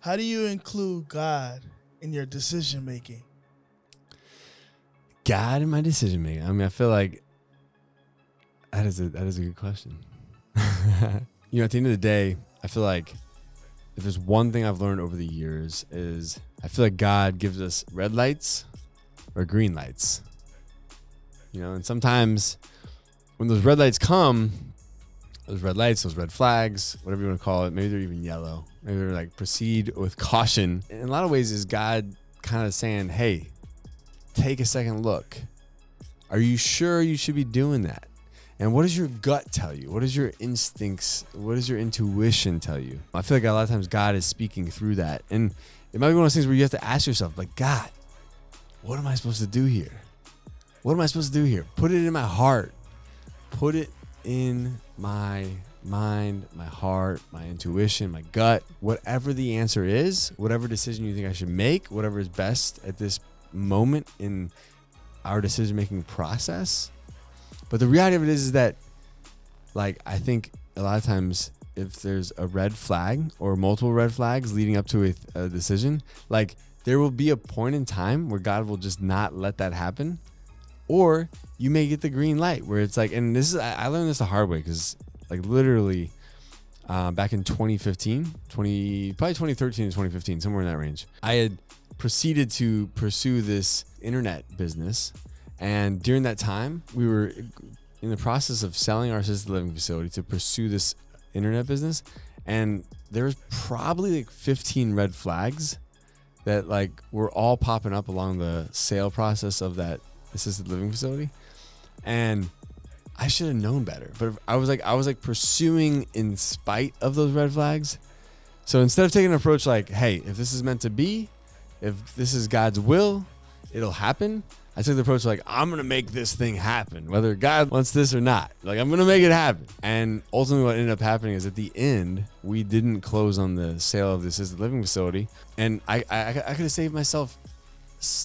How do you include God in your decision making? God in my decision making. I mean, I feel like that is a good question. You know, at the end of the day, I feel like if there's one thing I've learned over the years is I feel like God gives us red lights or green lights. You know, and sometimes when those red lights come, those red lights, those red flags, whatever you want to call it, maybe they're even yellow. Maybe they're like proceed with caution. In a lot of ways is God kind of saying, hey, take a second look. Are you sure you should be doing that? And what does your gut tell you? What does your instincts, what does your intuition tell you? I feel like a lot of times God is speaking through that. And it might be one of those things where you have to ask yourself, like, God, what am I supposed to do here? What am I supposed to do here? Put it in my heart. Put it in my mind, my heart, my intuition, my gut. Whatever the answer is, whatever decision you think I should make, whatever is best at this moment in our decision-making process. But the reality of it is that, like, I think a lot of times if there's a red flag or multiple red flags leading up to a decision, like, there will be a point in time where God will just not let that happen. Or you may get the green light where it's like, and this is, I learned this the hard way because, like, literally back in 2015, probably 2013 to 2015, somewhere in that range, I had proceeded to pursue this internet business. And during that time, we were in the process of selling our assisted living facility to pursue this internet business. And there was probably like 15 red flags that, like, were all popping up along the sale process of that assisted living facility. And I should have known better. But I was like pursuing in spite of those red flags. So instead of taking an approach like, hey, if this is meant to be, if this is God's will, it'll happen. I took the approach like, I'm going to make this thing happen, whether God wants this or not. Like, I'm going to make it happen. And ultimately what ended up happening is at the end, we didn't close on the sale of the assisted living facility. And I could have saved myself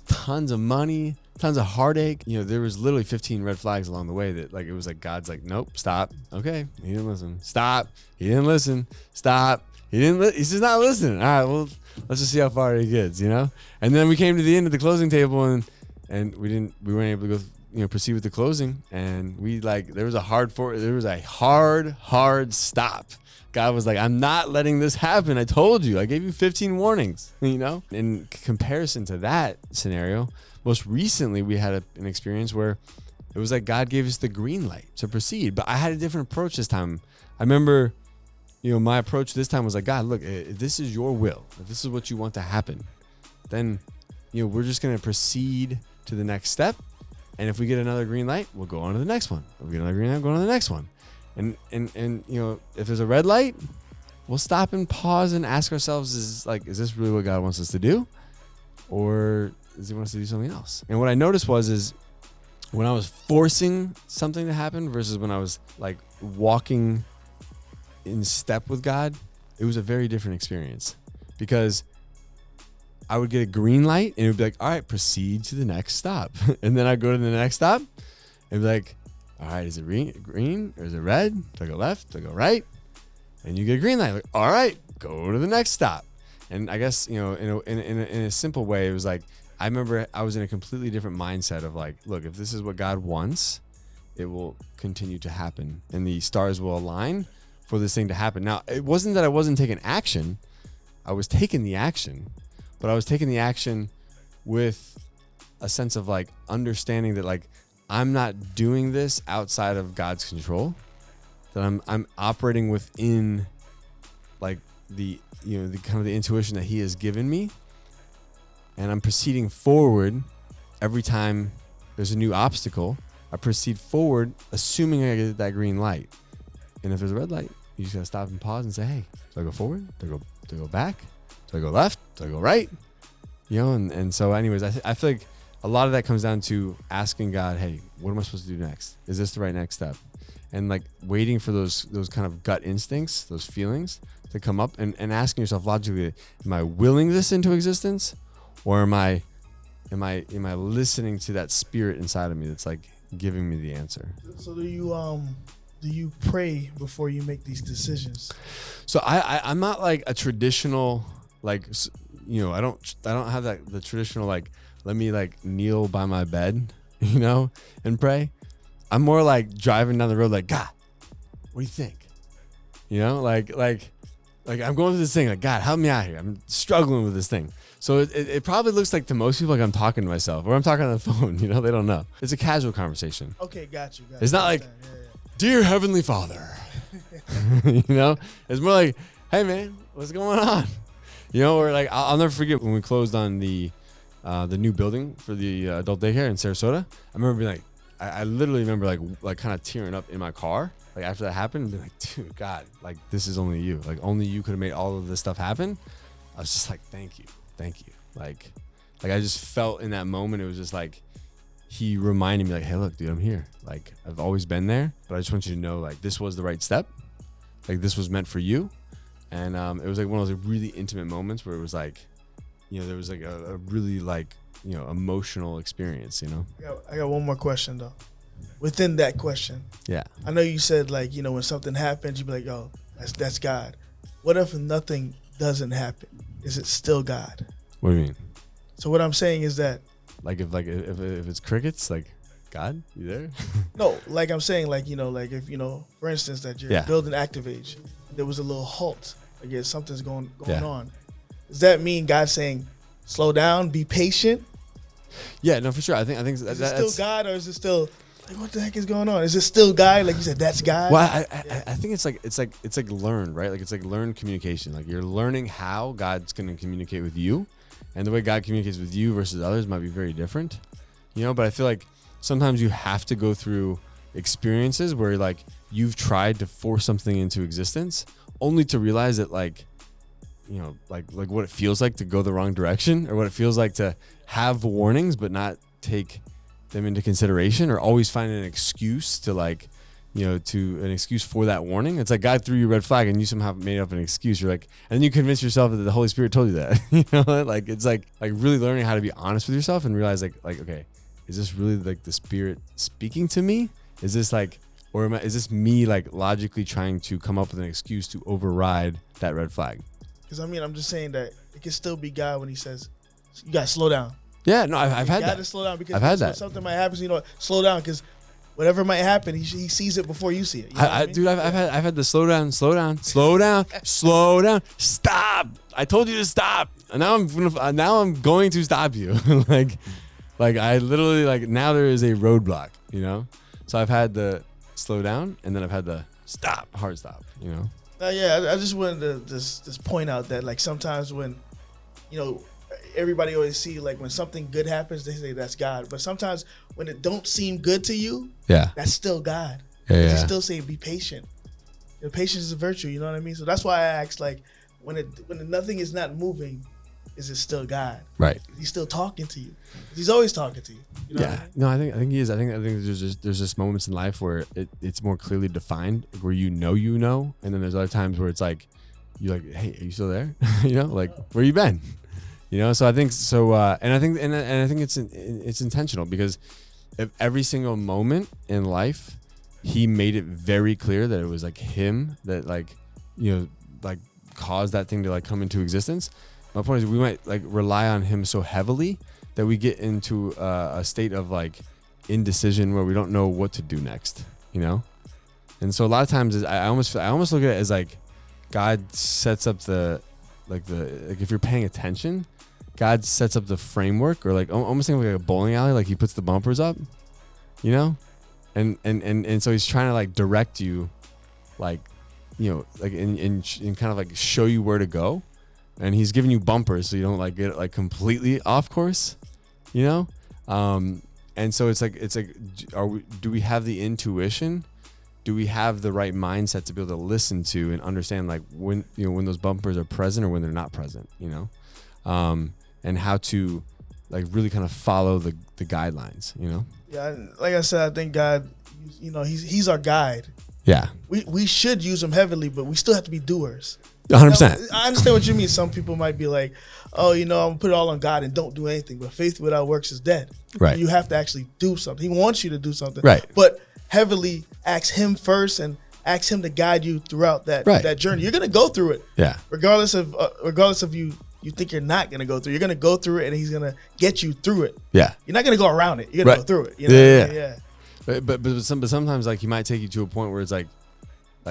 tons of money, tons of heartache. You know, there was literally 15 red flags along the way that, like, it was like God's like, nope, stop. Okay, he didn't listen. Stop. He didn't listen. Stop. He's just not listening. All right, well, let's just see how far he gets, you know? And then we came to the end of the closing table and we weren't able to go, you know, proceed with the closing. And there was a hard stop. God was like, I'm not letting this happen. I told you, I gave you 15 warnings, you know? In comparison to that scenario, most recently we had an experience where it was like God gave us the green light to proceed, but I had a different approach this time. I remember, you know, my approach this time was like, God, look, if this is your will, if this is what you want to happen, then, you know, we're just going to proceed to the next step. And if we get another green light, we'll go on to the next one. If we get another green light, we'll go on to the next one. And you know, if there's a red light, we'll stop and pause and ask ourselves, is this really what God wants us to do? Or does he want us to do something else? And what I noticed is when I was forcing something to happen versus when I was like walking in step with God, it was a very different experience, because I would get a green light and it would be like, all right, proceed to the next stop. And then I'd go to the next stop and be like, all right, is it green or is it red? Do I go left? Do I go right? And you get a green light. Like, all right, go to the next stop. And I guess, you know, in a simple way, it was like, I remember I was in a completely different mindset of like, look, if this is what God wants, it will continue to happen and the stars will align for this thing to happen. Now, it wasn't that I wasn't taking action. I was taking the action, but I was taking the action with a sense of like understanding that like I'm not doing this outside of God's control, that I'm operating within like the, you know, the kind of the intuition that he has given me. And I'm proceeding forward every time there's a new obstacle. I proceed forward, assuming I get that green light. And if there's a red light, you just gotta stop and pause and say, hey, do I go forward? Do I go back? Do I go left? Do I go right? You know, and so anyways, I feel like a lot of that comes down to asking God, hey, what am I supposed to do next? Is this the right next step? And like waiting for those kind of gut instincts, those feelings to come up and asking yourself logically, am I willing this into existence? Or am I listening to that spirit inside of me that's like giving me the answer? So do you pray before you make these decisions? So I'm not like a traditional like, I don't have the traditional, like, let me like kneel by my bed, and pray. I'm more like driving down the road, like, God, what do you think? Like I'm going through this thing, like, God, help me out here. I'm struggling with this thing. So it probably looks like to most people like I'm talking to myself or I'm talking on the phone, they don't know. It's a casual conversation. Okay, got you. It's not like, Dear Heavenly Father, it's more like, hey man, what's going on? Or like, I'll never forget when we closed on the new building for the adult daycare in Sarasota. I remember being like, I literally remember like kind of tearing up in my car. Like after that happened, and being like, dude, God, like this is only you. Like only you could have made all of this stuff happen. I was just like, thank you. Like I just felt in that moment, it was just like, he reminded me like, hey, look, dude, I'm here. Like I've always been there, but I just want you to know like this was the right step. Like this was meant for you. And it was like one of those really intimate moments where it was like, there was like a really like, emotional experience, I got one more question though. Within that question. Yeah. I know you said like, when something happens, you'd be like, oh, that's God. What if nothing doesn't happen? Is it still God? What do you mean? So what I'm saying is that, like if it's crickets, like, God, you there? no, like I'm saying, like, like if, for instance, that you're building Activage, there was a little halt. I guess something's going on. Does that mean God saying, slow down, be patient? Yeah, no, for sure. I think is it still God, or is it still like, what the heck is going on? Is it still God? Like you said, that's God. Well, I think it's like learned, right? Like it's like learned communication. Like you're learning how God's going to communicate with you, and the way God communicates with you versus others might be very different. But I feel like sometimes you have to go through experiences where like you've tried to force something into existence, only to realize that like what it feels like to go the wrong direction, or what it feels like to have warnings but not take them into consideration, or always find an excuse to like, to an excuse for that warning. It's like God threw you a red flag and you somehow made up an excuse. You're like, and then you convince yourself that the Holy Spirit told you that. Like it's like really learning how to be honest with yourself and realize like, okay, is this really like the Spirit speaking to me? Is this like, or is this me like logically trying to come up with an excuse to override that red flag? Because I'm just saying that it can still be God when he says, you got to slow down. Yeah, no, I've had that. You got to slow down because I've had that. Something might happen, so slow down because whatever might happen, he sees it before you see it. You know I mean? Dude, I've had the slow down, stop. I told you to stop. And now I'm going to stop you. like I literally like now there is a roadblock, So I've had the slow down and then I've had the stop, hard stop, Yeah, I just wanted to just point out that like sometimes when, everybody always see like when something good happens, they say that's God. But sometimes when it don't seem good to you, that's still God. Yeah. He's still saying be patient. Patience is a virtue, you know what I mean? So that's why I asked like when nothing is not moving, is it still God? Right. He's still talking to you. He's always talking to you. You know what I mean? No, I think he is. I think there's just moments in life where it's more clearly defined, where and then there's other times where it's like you're like, hey, are you still there? Like where you been? So I think so, and I think it's intentional because if every single moment in life, he made it very clear that it was like him that like caused that thing to like come into existence. My point is we might like rely on him so heavily that we get into a state of like indecision where we don't know what to do next, And so a lot of times I almost look at it as like God sets up if you're paying attention, God sets up the framework, or like almost think of like a bowling alley, like he puts the bumpers up, and so he's trying to like direct you, like, like in kind of like show you where to go, and he's giving you bumpers so you don't like get like completely off course, and so it's like do we have the intuition? Do we have the right mindset to be able to listen to and understand like when those bumpers are present or when they're not present, and how to like really kind of follow the guidelines, Yeah, like I said, I think God, he's our guide. Yeah. We should use him heavily, but we still have to be doers. 100%. I understand what you mean. Some people might be like, oh, I'm going to put it all on God and don't do anything. But faith without works is dead. Right. You have to actually do something. He wants you to do something. Right. But heavily ask him first and ask him to guide you throughout that journey. You're going to go through it. Yeah. Regardless of you you think you're not gonna go through. You're gonna go through it, and he's gonna get you through it. Yeah. You're not gonna go around it. You're gonna Right. go through it. You know? Yeah. But sometimes like he might take you to a point where it's like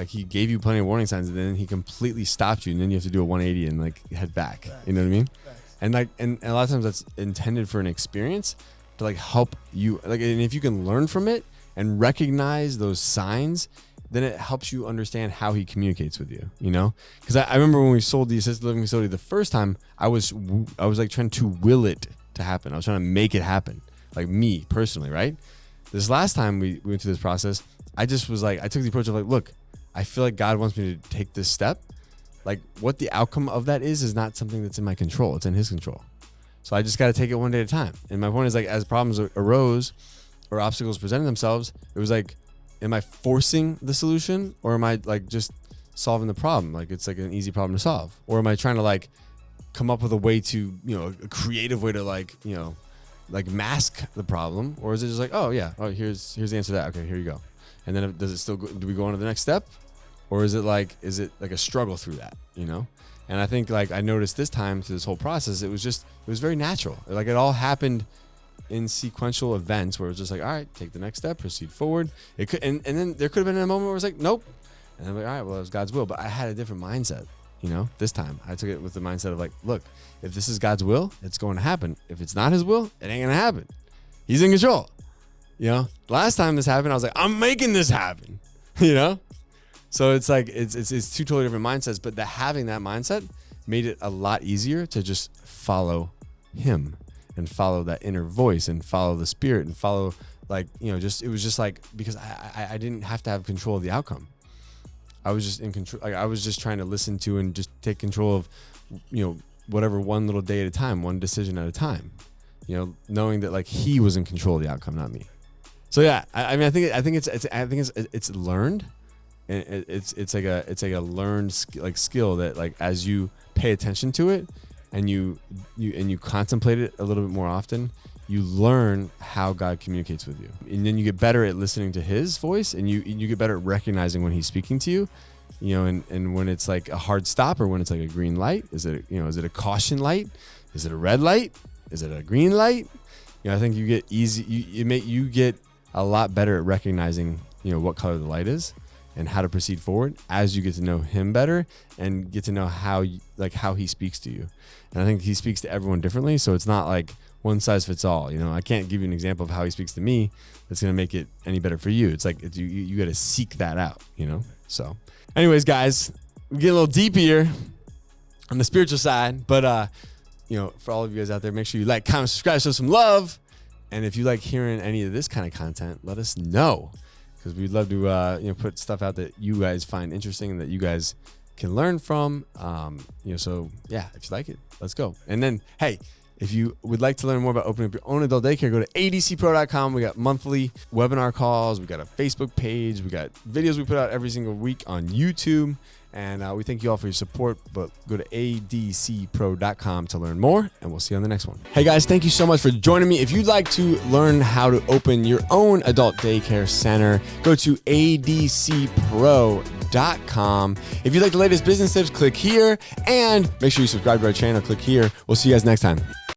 he gave you plenty of warning signs, and then he completely stopped you, and then you have to do a 180 and like head back. Facts. You know what I mean? Facts. And like and a lot of times that's intended for an experience to like help you, like, and if you can learn from it and recognize those signs, then it helps you understand how he communicates with you, you know? Because I remember when we sold the assisted living facility the first time, I was like trying to will it to happen. I was trying to make it happen, like me personally, right? This last time we went through this process, I just was like, I took the approach of like, look, I feel like God wants me to take this step. Like what the outcome of that is not something that's in my control. It's in his control. So I just got to take it one day at a time. And my point is like, as problems arose or obstacles presented themselves, it was like, am I forcing the solution, or am I like just solving the problem? Like it's like an easy problem to solve, or am I trying to like come up with a way to, you know, a creative way to like, you know, like mask the problem? Or is it just like, oh yeah, oh here's the answer to that. Okay, here you go. And then does it still go, do we go on to the next step? Or is it like a struggle through that, you know? And I think like I noticed this time through this whole process, it was very natural. Like it all happened in sequential events where it was just like, all right, take the next step, proceed forward. It could, and then there could have been a moment where it was like, nope. And I'm like, all right, well, it was God's will. But I had a different mindset, you know, this time. I took it with the mindset of like, look, if this is God's will, it's going to happen. If it's not his will, it ain't going to happen. He's in control. You know, last time this happened, I was like, I'm making this happen, you know? So it's like, it's two totally different mindsets, but having that mindset made it a lot easier to just follow him and follow that inner voice and follow the spirit and follow like, you know, it was just like, because I didn't have to have control of the outcome. I was just in control. Like I was just trying to listen to and just take control of, you know, whatever, one little day at a time, one decision at a time, you know, knowing that like he was in control of the outcome, not me. So yeah, I mean, I think it's learned, and it's like a learned skill that like as you pay attention to it and you contemplate it a little bit more often, you learn how God communicates with you, and then you get better at listening to his voice, and you get better at recognizing when he's speaking to you, you know, and when it's like a hard stop or when it's like a green light. Is it a caution light? Is it a red light? Is it a green light? You know, I think you get you get a lot better at recognizing, you know, what color the light is and how to proceed forward as you get to know him better and get to know how he speaks to you. And I think he speaks to everyone differently. So it's not like one size fits all. You know, I can't give you an example of how he speaks to me that's going to make it any better for you. It's like you got to seek that out, you know? So anyways, guys, we get a little deep here on the spiritual side, but, you know, for all of you guys out there, make sure you like, comment, subscribe, show some love. And if you like hearing any of this kind of content, let us know, because we'd love to, you know, put stuff out that you guys find interesting and that you guys can learn from. You know, so yeah, if you like it, let's go. And then, hey, if you would like to learn more about opening up your own adult daycare, go to adcpro.com. We got monthly webinar calls. We got a Facebook page. We got videos we put out every single week on YouTube. And we thank you all for your support, but go to adcpro.com to learn more, and we'll see you on the next one. Hey guys, thank you so much for joining me. If you'd like to learn how to open your own adult daycare center, go to adcpro.com. If you'd like the latest business tips, click here, and make sure you subscribe to our channel. Click here. We'll see you guys next time.